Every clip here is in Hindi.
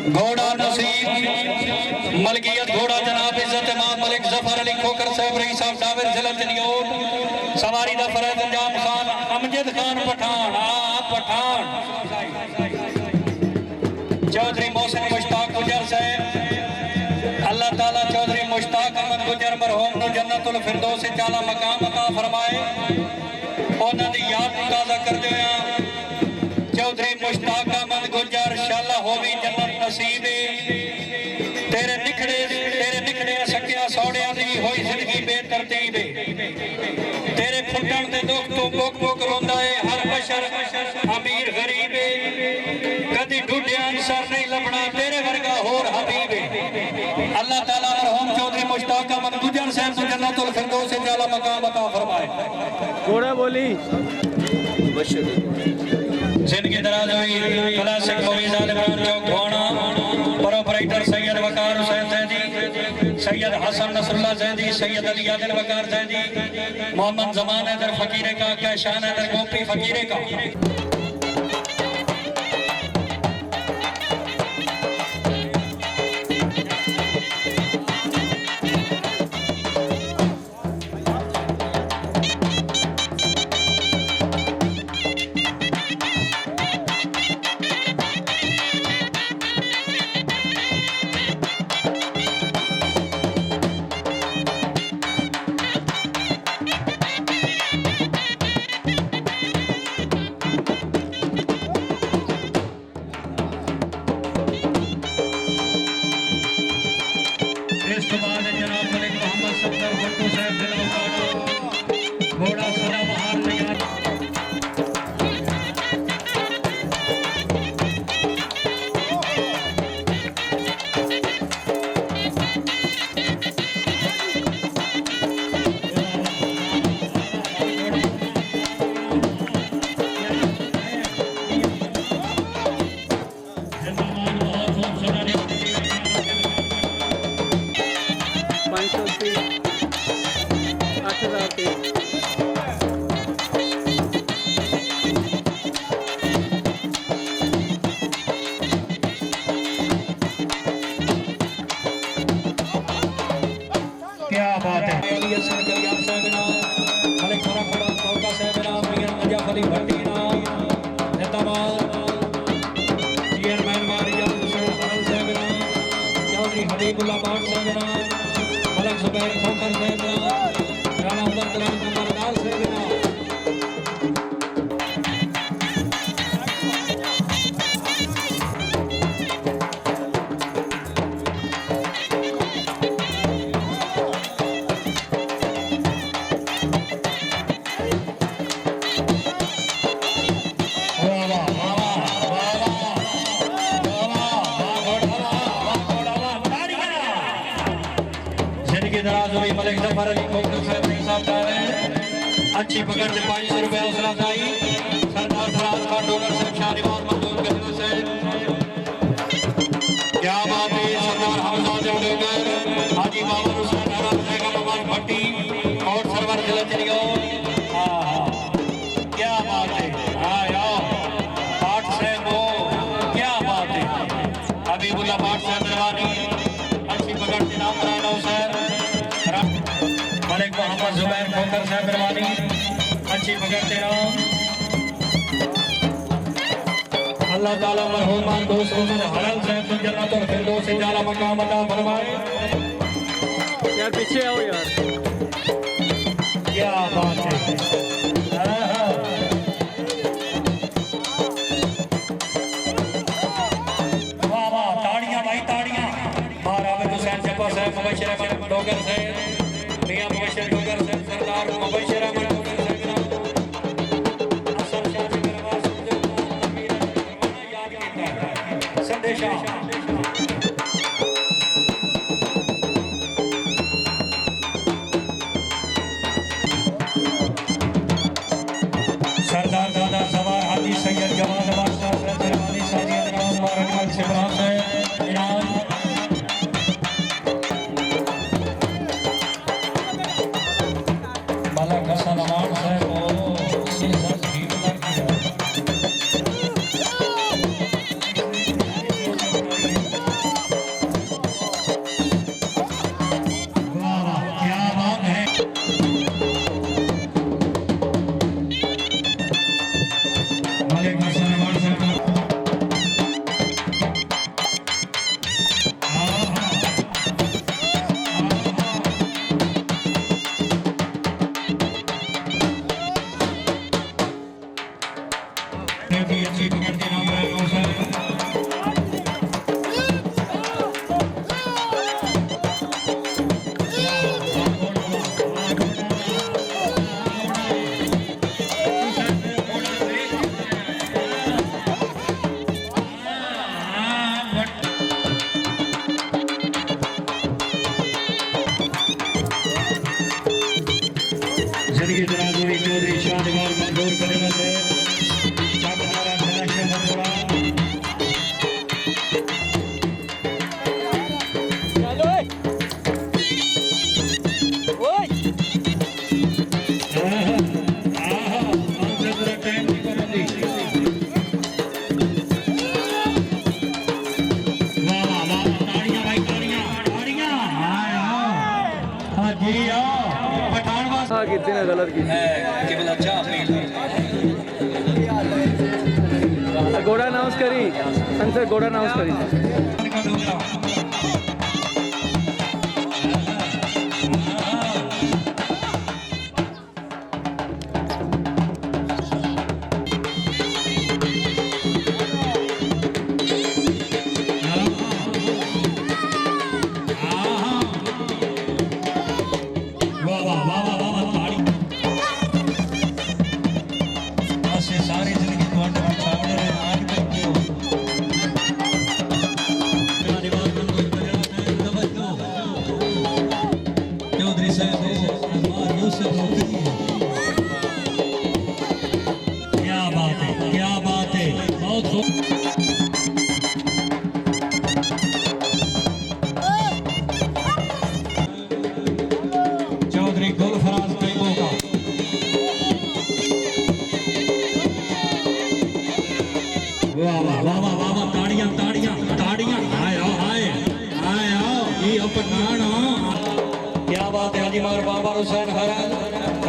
घोड़ा नसीब मलकियत घोड़ा जनाब इज्जत इमाम मलिक जफर अली खोकर साहब रईस साहब डावर जिला चनियोट सवारी दा फरज अंजाम खान अमजद खान पठान पठान चौधरी मोहसिन मुश्ताक गुजर साहब अल्लाह ताला चौधरी मुश्ताक अहमद गुजर मरहूम नु जन्नतुल फिरदौस आला मकाम अता फरमाए उन्हां दी याद ताज़ा करदे होया चौधरी मुश्ताक अहमद गुजर शाला होवी जन्नत नसीब तेरे निखड़े सकिया सौड़िया दी होई जिंदगी बेतरतीब तेरे फुटण दे दुख तो मुक मुक रोंदा है हर बशर अमीर गरीब कदी ढूंढिया अंसर नहीं लभना तेरे वर्गा होर हबीब अल्लाह ताला मरहूम चौधरी मुश्ताक अहमद गुजर साहब को जन्नतुल फिरदौस आला मकाम अता फरमाए। घोड़ा बोली जिंदगी दराज हुई क्लासिक मूवीज आल इमरान चौक धोना प्रोपराइटर सैयद वकार हुसैन जैदी सैयद हसन नसरुल्लाह जैदी सैयद अली आदिल वकार जैदी मोहम्मद जमान हैदर फकीरे का कैशान हैदर गोपी फकीरे का अच्छी पकड़ से 500 रुपया हौसला अफजाई सरदार फराज खान डोगर साहब शाहनवाज मंजूर करने से क्या बात है सरदार हमजा डोगर हाजी बाबर हुसैन हराम बेगम अमान भट्टी और सरवर जिला चलियो क्या बात है पाठ से वो क्या बात है हबीबुल्लाह पाठ साहब दरबानी अच्छी पकड़ से नाम कराना हुसैन मलिक मोहम्मद जुबैर खोकर साहब दरबानी अच्छी पकड़ते रहो अल्लाह ताला मरहूमान दोस्त उमर हरल साहब को जन्नतुल फिरदौस आला मकाम अता फरमाए। यार पीछे आओ यार क्या बात है वाह वाह ताड़ियां भाई ताड़ियां महाराज हुसैन जब्बा साहब मुबशर अहमद डोगर साहब मियां मुबशर डोगर साहब सरदार मुबशर अहमद सरदार दादा सवार हाजी सैयद जवान बादशाह रहमानी साजिद नाम मुबारक से बरात है इनाम मलक हसन अमान साहब को सीजन ठीक लग गया ने गलत की केवल अच्छा अपील घोड़ा अनाउंस करी सर घोड़ा अनाउंस करी सारी जिंदगी चौधरी साहब क्या बात है बहुत चौधरी गुलफराज कईमों का वाह वाह वाह वाह वाह ताड़ियां ताड़ियां ताड़ियां आओ ये अपनान क्या बात है हाजी मगर बाबा हुसैन हरल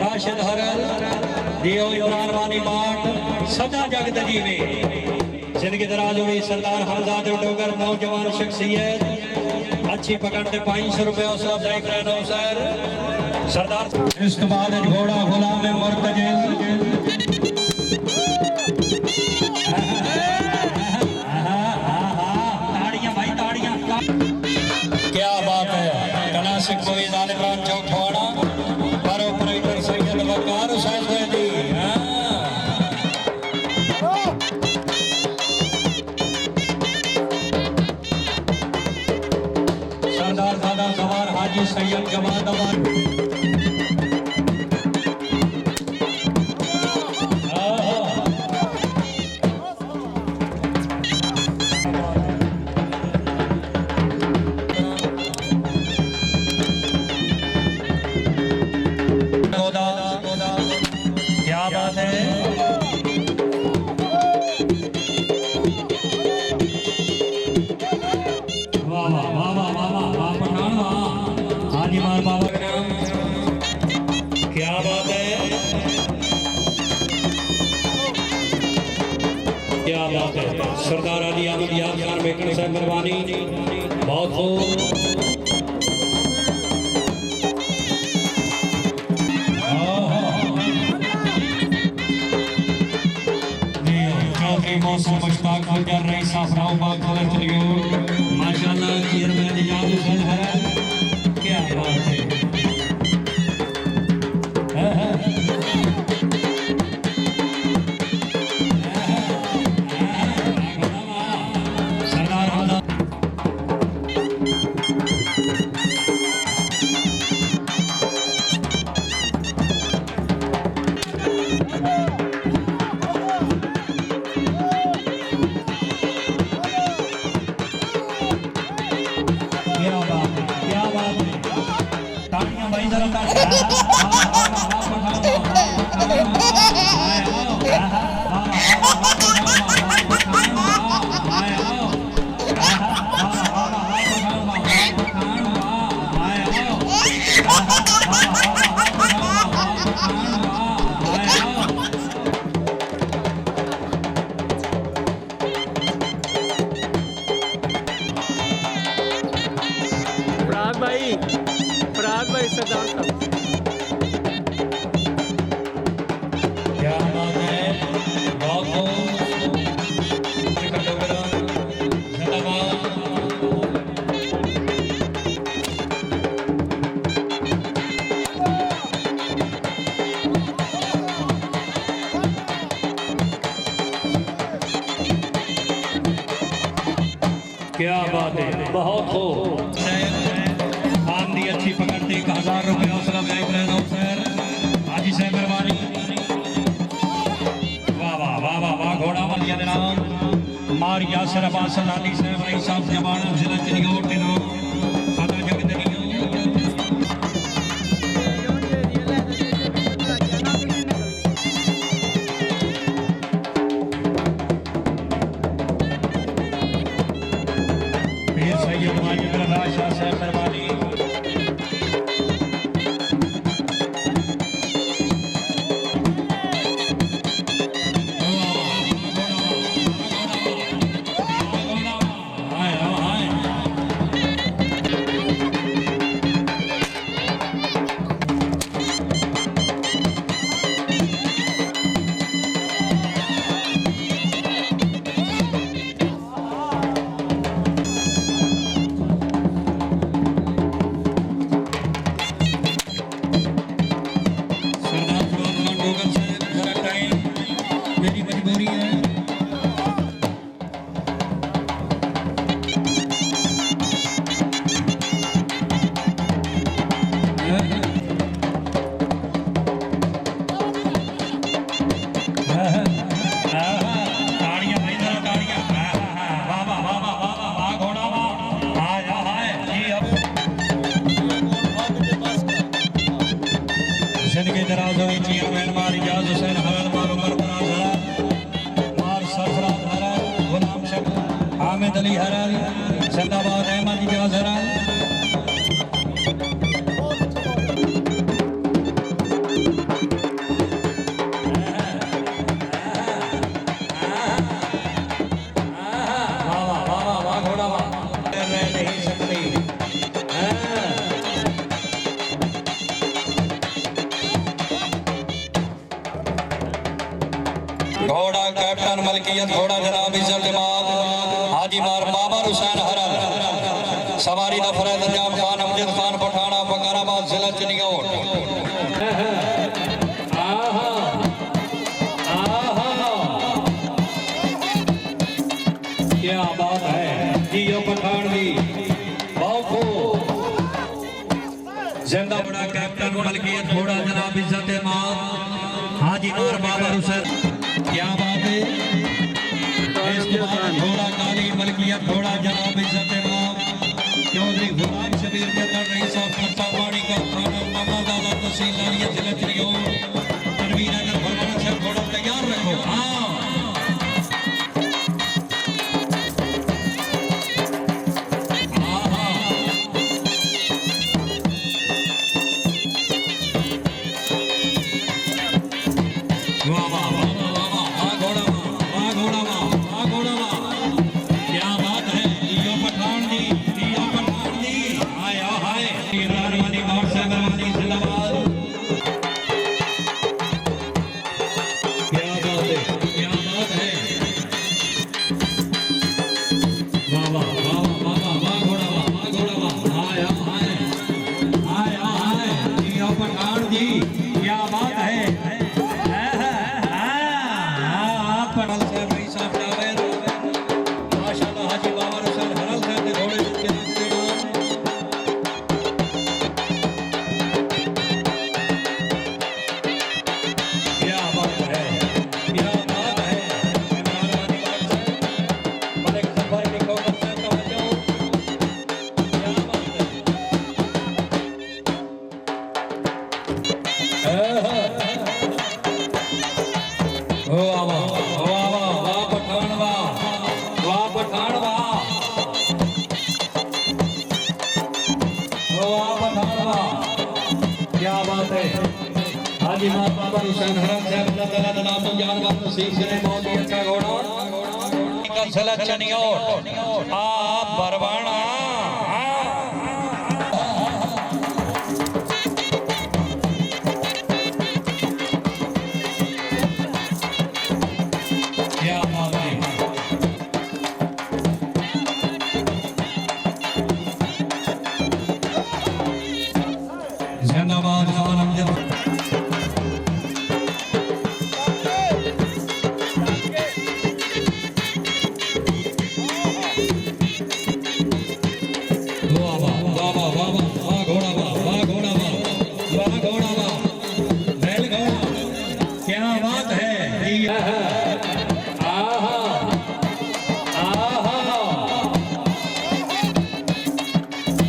राशिद हरल दियो इमरान वानी माट सदा जगत जीवे जिंदगी दराज हुई सरदार हमजाद डोगर नौजवान शख्सियत अच्छी पकड़ते 500 रुपये हौसला अफजाई कराना सर सरदार इस बाद घोड़ा गुलाम मुर्तजिल क्या बात है क्लासिक मूवी जालिबान चौक ठवाड़ा पर ऑपरेटर सैयद वकार हुसैन दी सरदार दादा सवार हाजी सैयद जमात क्या बात है वाह वाह वाह वाह वाह वाह पठान वाह हाजी मार बाबा का नाम क्या बात है क्या बात है सरदार अली अहमद याद खान बेकन साहब मेहरबानी बहुत खूब मौसम मुश्ताक गुजर रही साफराओ बाग कलर चलियो माशाल्लाह चेयरमैन इजाज हुसैन है क्या बात है सरदार फराज भाई सरदार साहब क्या बात है बहुत क्या बात है बहुत हो आंधी अच्छी पकड़ते 1000 रुपये हौसला सर हाजी साहब मेहरबानी वाह वाह वाह वाह वाह घोड़ा वालिया नाम मार यासर अब्बास सलानी साहब रही साहब जबान जिला चनियोट के नाम सदा जगत अहमद अली हरल जिंदाबाद अहमद इजाज हरल घोड़ा कैप्टन मलकियत घोड़ा जनाब इज्जत इमाम हाजी मार बाबर हुसैन हरल सवारी दफरत अंजाम खान अमजद खान पठाना फकाराबाद जिला चिनियोट क्या बात है जियो पठान भी बापू जिंदा बड़ा कैप्टन मलकियत घोड़ा जनाब इज्जत इमाम हाजी मार बाबर हुसैन क्या बात है इसके बाद घोड़ा काली मलकियत घोड़ा जनाब इज्जत इमाम चौधरी गुलाम शबीर के अंदर रईस साहब खट्टा पानी का थाना मामा दादा तहसील लालिया जिला चिनियोट तनवीर नगर भरवाना से घोड़ा तैयार रखो हाँ क्या बात है हाजी मां बाबा हुसैन हरम साहब अल्लाह ताला का नाम जान का नसीब से बहुत ही अच्छा घोड़ा का जिला चिनियोट आ बरवाना क्या बात है जिंदाबाद आलम जब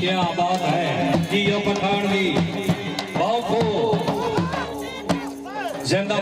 क्या बात है जियो पठान भी बापू जिंदा